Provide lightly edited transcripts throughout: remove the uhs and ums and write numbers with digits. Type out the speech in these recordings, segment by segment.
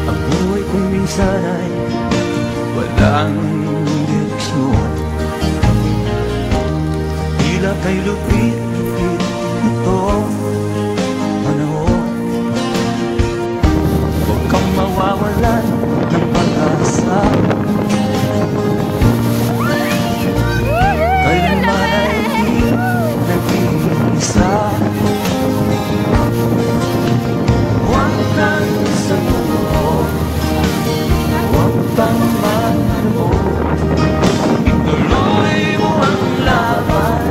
Ang buhay kong minsan ay walang direksyon. Tila kay lupit-lupit itong panahon. Huwag kang mawawalan ng pag-asa. Kailanman ay di nag-iisa. Huwag kang sumuko, huwag kang manlumod. Ituloy mo ang laban,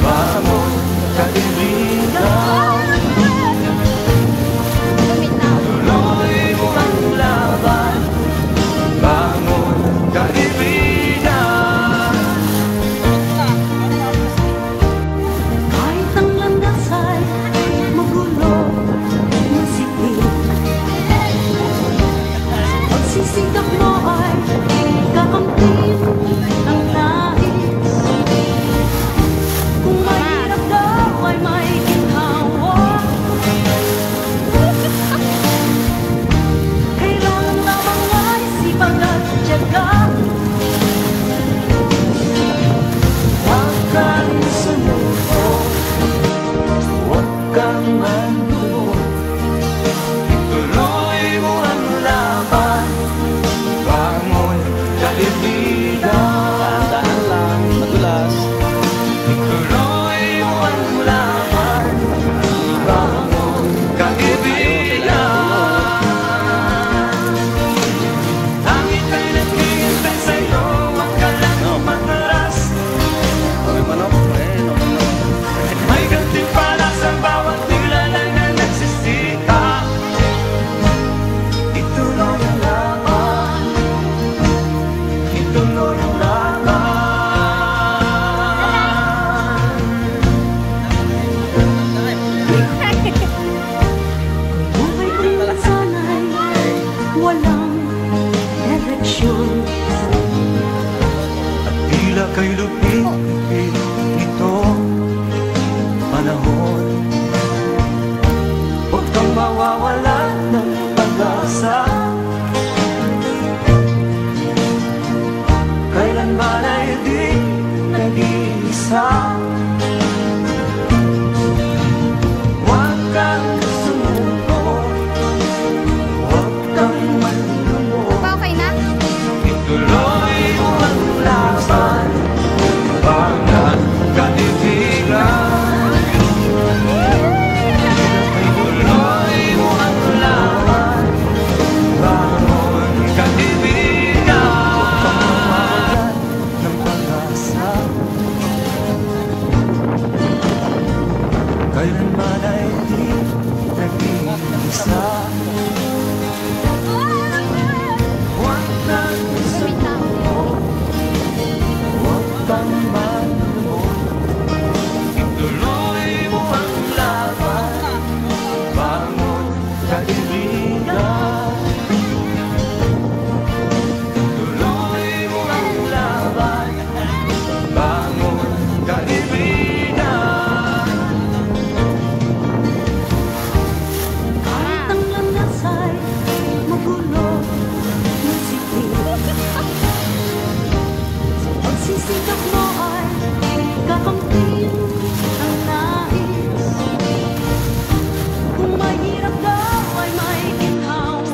bangon kaibigan. Ituloy mo ang laban, bangon kaibigan. Kahit ang landas ay magulo, masikip, pagsisikap mo ay kakamtin ang nais. Kung mahirap daw ay may ginhawa, kailangan lamang ay sipag at tiyaga. Huwag kang sumuko, huwag kang manlumod. Ituloy mo ang laban, bangon kaibigan. Dahan lang, madulas. Ituloy mo ang laban, bangon kaibigan. Langit ay naghihintay sa'yo, huwag ka lang umatras. Okay, manok. May gantimpala sa bawat nilalang na nagsisika. Ituloy ang laban, ituloy ang laban. Buhay ko minsan ay walang direksyon. At tila kay lupit-lupit itong panahon. Huwag kang mawawalan ng pag-asa. Kailanman ay di nag-iisa. Huwag kang sumuko, huwag kang manlumod. Okay na? Ituloy mo ang laban, bangon kaibigan. Ituloy mo ang laban, bangon kaibigan. Huwag kang mawawalan ng pag-asa. Kailanman ay di nag-iisa. Huwag kang sumuko, huwag kang manlumod. Ituloy mo ang laban, bangon kaibigan. Ituloy mo ang laban, bangon kaibigan. Kahit ang landas ay magulo, masikip, pagsisikap mo ay kakamtin ang nais. Kung mahirap daw ay may ginhawa,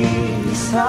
nag-iisa